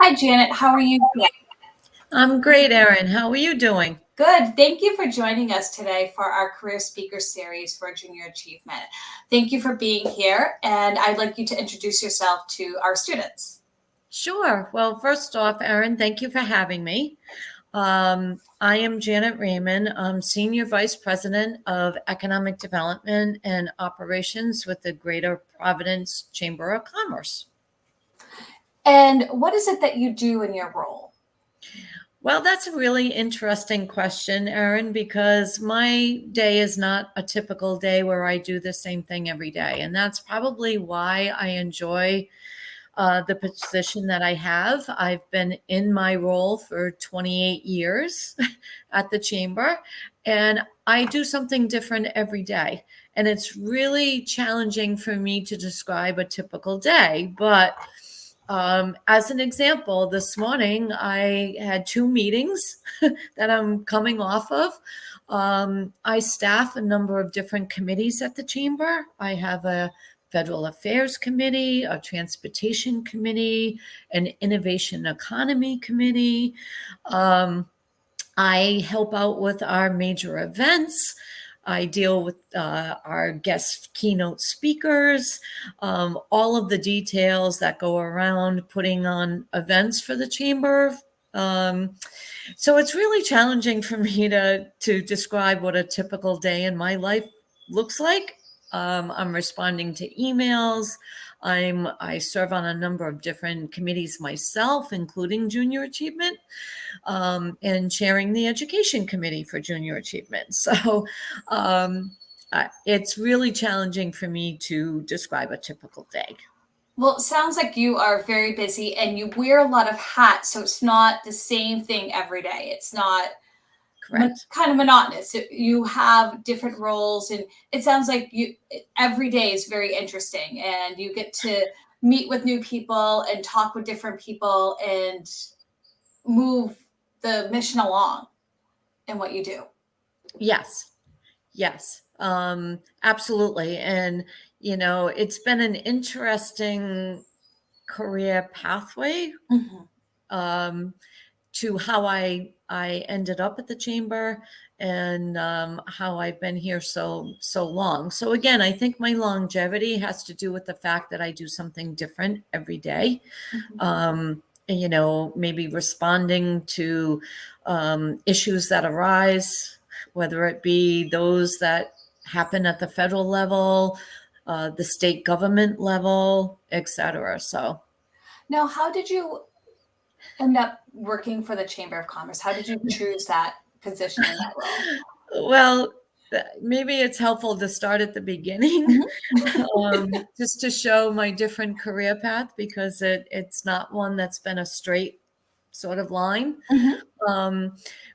Hi, Janet. How are you today? I'm great, Erin. How are you doing? Good. Thank you for joining us today for our Career Speaker Series for Junior Achievement. Thank you for being here, and I'd like you to introduce yourself to our students. Sure. Well, first off, Erin, thank you for having me. I am Janet Raymond. I'm Senior Vice President of Economic Development and Operations with the Greater Providence Chamber of Commerce. And what is it that you do in your role? Well, that's a really interesting question, Erin, because my day is not a typical day where I do the same thing every day. And that's probably why I enjoy the position that I have. I've been in my role for 28 years at the chamber, and I do something different every day. And it's really challenging for me to describe a typical day. But as an example, this morning I had 2 meetings that I'm coming off of. I staff a number of different committees at the chamber. I have a Federal Affairs Committee, a Transportation Committee, an Innovation Economy Committee. I help out with our major events. I deal with our guest keynote speakers, all of the details that go around putting on events for the chamber. So it's really challenging for me to describe what a typical day in my life looks like. I'm responding to emails. I serve on a number of different committees myself, including Junior Achievement, and chairing the Education Committee for Junior Achievement. So it's really challenging for me to describe a typical day. Well, it sounds like you are very busy and you wear a lot of hats, so it's not the same thing every day. It's not Correct. kind of monotonous. You have different roles, and it sounds like every day is very interesting, and you get to meet with new people and talk with different people and move the mission along in what you do. Yes. Absolutely. And, it's been an interesting career pathway to how I ended up at the chamber and how I've been here so long. So again, I think my longevity has to do with the fact that I do something different every day. Maybe responding to issues that arise, whether it be those that happen at the federal level, the state government level, et cetera. So now, how did you end up working for the Chamber of Commerce? How did you choose that position in that role? Well, maybe it's helpful to start at the beginning, just to show my different career path, because it's not one that's been a straight sort of line.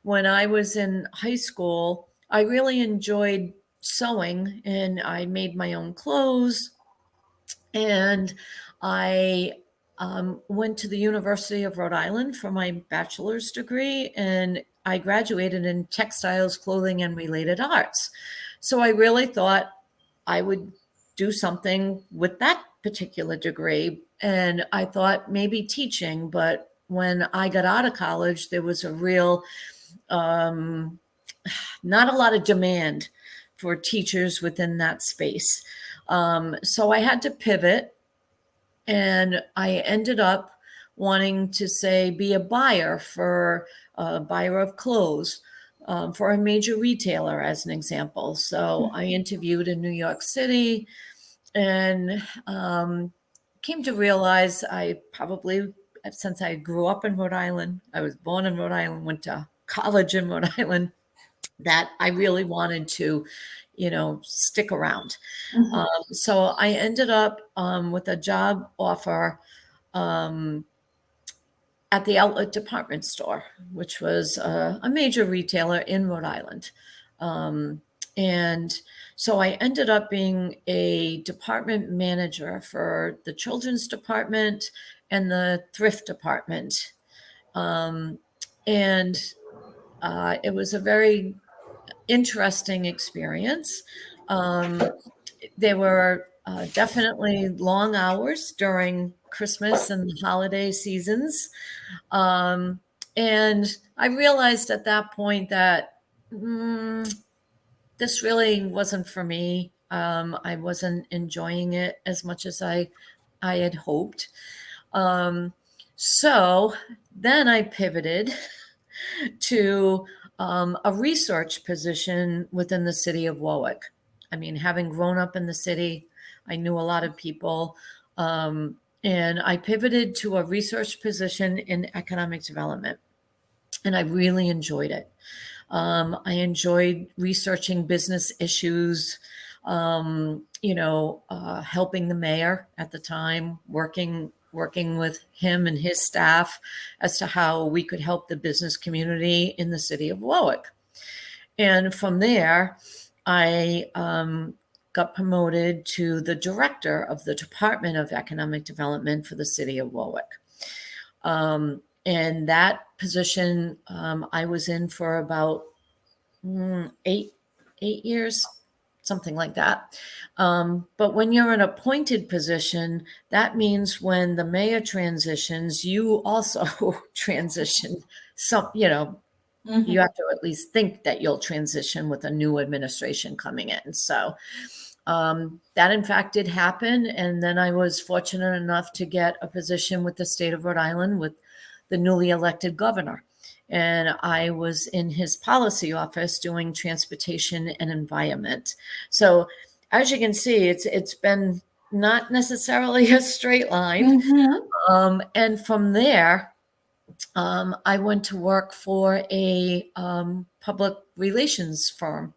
When I was in high school, I really enjoyed sewing, and I made my own clothes. And I went to the University of Rhode Island for my bachelor's degree, and I graduated in textiles, clothing, and related arts. So I really thought I would do something with that particular degree. And I thought maybe teaching, but when I got out of college, there was a real, not a lot of demand for teachers within that space. So I had to pivot, and I ended up wanting to be a buyer of clothes for a major retailer, as an example. So I interviewed in New York City and came to realize since I grew up in Rhode Island, I was born in Rhode Island, went to college in Rhode Island, that I really wanted to, stick around. So I ended up with a job offer at the Outlet Department Store, which was a major retailer in Rhode Island. And so I ended up being a department manager for the children's department and the thrift department. And it was a very interesting experience. There were definitely long hours during Christmas and the holiday seasons. Um, and I realized at that point that this really wasn't for me. I wasn't enjoying it as much as I had hoped. Um, so then I pivoted to a research position within the city of Warwick. I mean, having grown up in the city, I knew a lot of people. And I pivoted to a research position in economic development. And I really enjoyed it. I enjoyed researching business issues, helping the mayor at the time, working with him and his staff as to how we could help the business community in the city of Warwick. And from there, I got promoted to the director of the Department of Economic Development for the city of Warwick. And that position I was in for about 8 years, something like that. But when you're an appointed position, that means when the mayor transitions, you also transition. You have to at least think that you'll transition with a new administration coming in. So that in fact did happen. And then I was fortunate enough to get a position with the state of Rhode Island with the newly elected governor. And I was in his policy office doing transportation and environment. So as you can see, it's been not necessarily a straight line. And from there, I went to work for a public relations firm.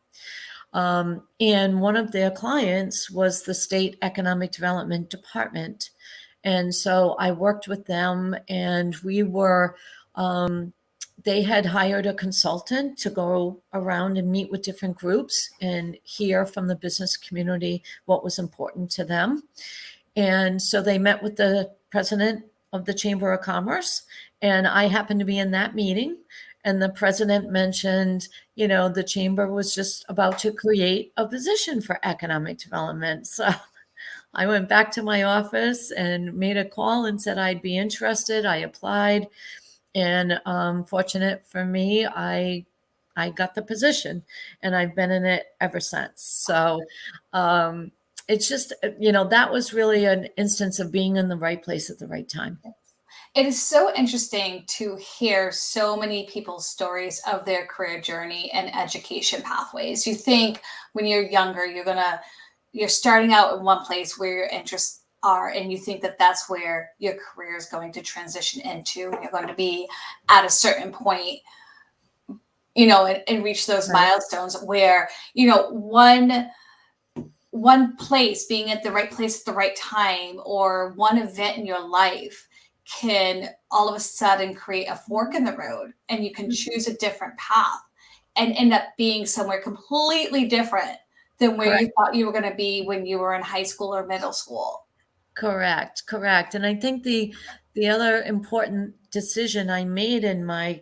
And one of their clients was the State Economic Development Department. And so I worked with them, and they had hired a consultant to go around and meet with different groups and hear from the business community what was important to them. And so they met with the president of the Chamber of Commerce, and I happened to be in that meeting. And the president mentioned, the chamber was just about to create a position for economic development. So I went back to my office and made a call and said I'd be interested. I applied, and fortunate for me, I got the position, and I've been in it ever since. So it's just, that was really an instance of being in the right place at the right time. It is so interesting to hear so many people's stories of their career journey and education pathways. You think when you're younger, you're starting out in one place where your interests are, and you think that that's where your career is going to transition into. You're going to be at a certain point, and reach those milestones where, one place, being at the right place at the right time, or one event in your life can all of a sudden create a fork in the road, and you can choose a different path and end up being somewhere completely different than where you thought you were going to be when you were in high school or middle school. Correct. And I think the other important decision I made in my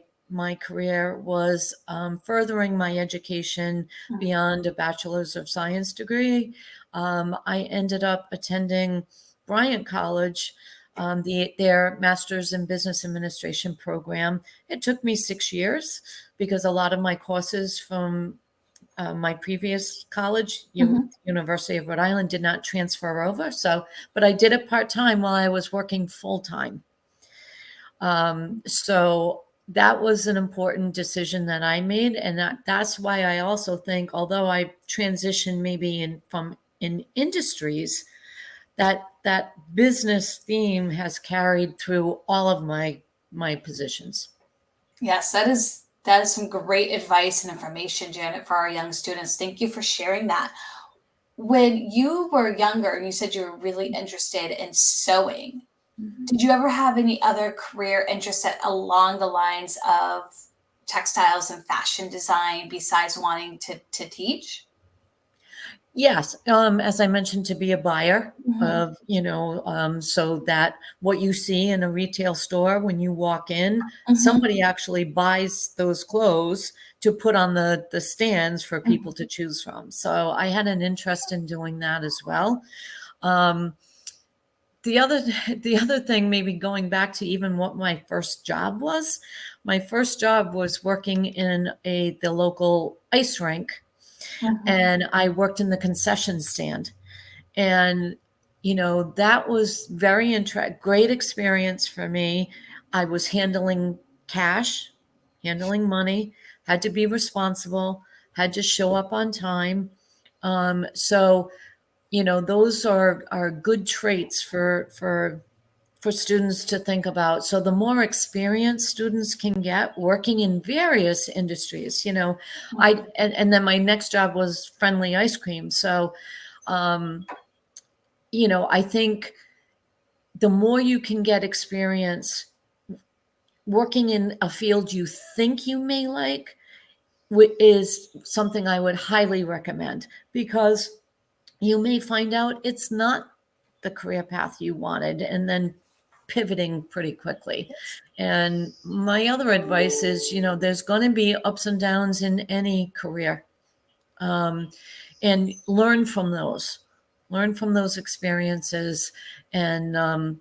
career was furthering my education beyond a bachelor's of science degree. I ended up attending Bryant College, their master's in business administration program. It took me 6 years because a lot of my courses from my previous college, University of Rhode Island, did not transfer over. But I did it part-time while I was working full-time. So that was an important decision that I made. And that's why I also think, although I transitioned maybe in industries, that business theme has carried through all of my positions. Yes, that is some great advice and information, Janet, for our young students. Thank you for sharing that. When you were younger and you said you were really interested in sewing, did you ever have any other career interests along the lines of textiles and fashion design besides wanting to teach? Yes, as I mentioned, to be a buyer of, so that what you see in a retail store when you walk in, somebody actually buys those clothes to put on the stands for people to choose from. So I had an interest in doing that as well. The other thing, maybe going back to even what my first job was, my first job was working in the local ice rink, and I worked in the concession stand. And, that was great experience for me. I was handling cash, handling money, had to be responsible, had to show up on time. So, those are good traits for students to think about. So the more experience students can get working in various industries, and then my next job was friendly ice cream. So, I think the more you can get experience working in a field you think you may like is something I would highly recommend, because you may find out it's not the career path you wanted, and then pivoting pretty quickly. And my other advice is, there's going to be ups and downs in any career, and learn from those experiences, and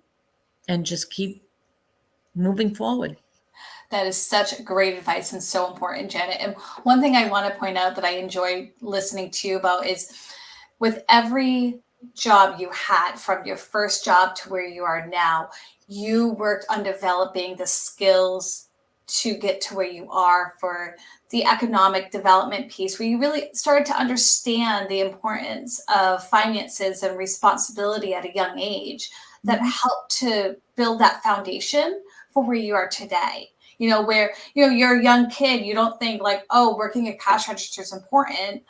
just keep moving forward. That is such great advice and so important, Janet. And one thing I want to point out that I enjoy listening to you about is, with every job you had, from your first job to where you are now, you worked on developing the skills to get to where you are for the economic development piece, where you really started to understand the importance of finances and responsibility at a young age, that helped to build that foundation for where you are today. Where, you're a young kid, you don't think like, oh, working a cash register is important.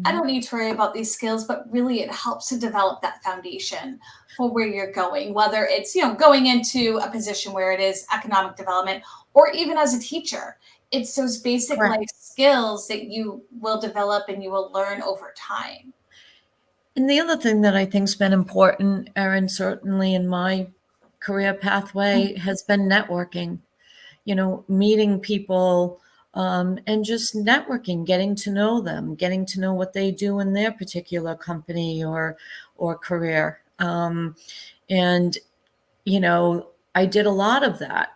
I don't need to worry about these skills, but really it helps to develop that foundation for where you're going, whether it's, going into a position where it is economic development, or even as a teacher. It's those basic Correct. life skills that you will develop and you will learn over time. And the other thing that I think's been important, Erin, certainly in my career pathway, has been networking. Meeting people, and just networking, getting to know them, getting to know what they do in their particular company or career. And, I did a lot of that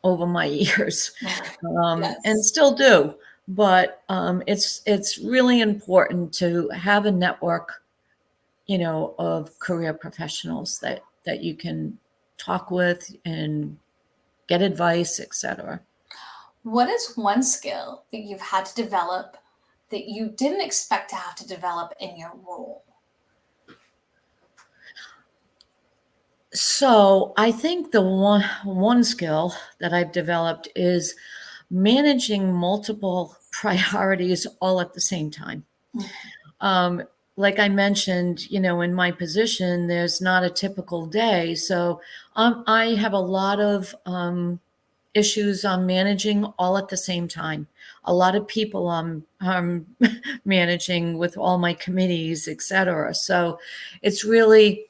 over my years, and still do. But it's really important to have a network, of career professionals that you can talk with and get advice, etc. What is one skill that you've had to develop that you didn't expect to have to develop in your role? So I think the one skill that I've developed is managing multiple priorities all at the same time. Like I mentioned, in my position, there's not a typical day. So I have a lot of issues I'm managing all at the same time. A lot of people I'm managing with all my committees, etc. So it's really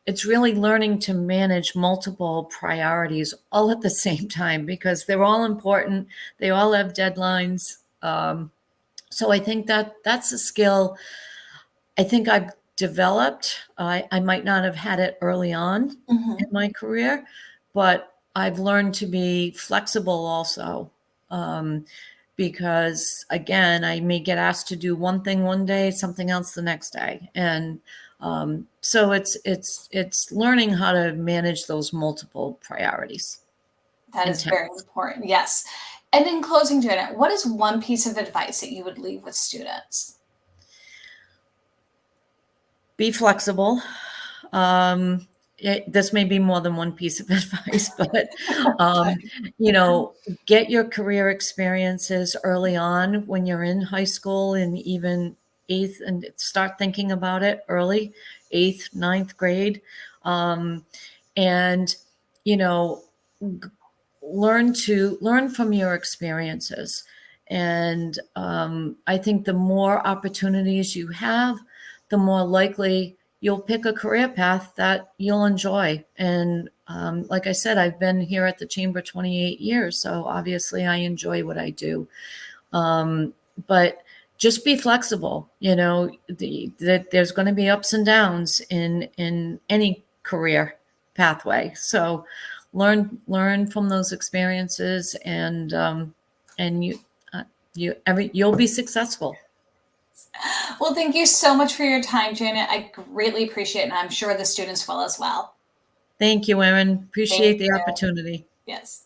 learning to manage multiple priorities all at the same time, because they're all important. They all have deadlines. So I think that's a skill I think I've developed. I might not have had it early on in my career, but I've learned to be flexible also. Because again, I may get asked to do one thing one day, something else the next day. And so it's learning how to manage those multiple priorities. That And is very important. Yes. And in closing, Janet, what is one piece of advice that you would leave with students? be flexible. This may be more than one piece of advice, but get your career experiences early on when you're in high school, and even eighth, and start thinking about it early, eighth, ninth grade, and learn from your experiences. And I think the more opportunities you have, the more likely you'll pick a career path that you'll enjoy. And like I said, I've been here at the Chamber 28 years, so obviously I enjoy what I do. But just be flexible. You know, there's going to be ups and downs in any career pathway. So learn from those experiences, and you'll be successful. Well, thank you so much for your time, Janet. I greatly appreciate it, and I'm sure the students will as well. Thank you, Erin. Appreciate Thank the you. opportunity. Yes.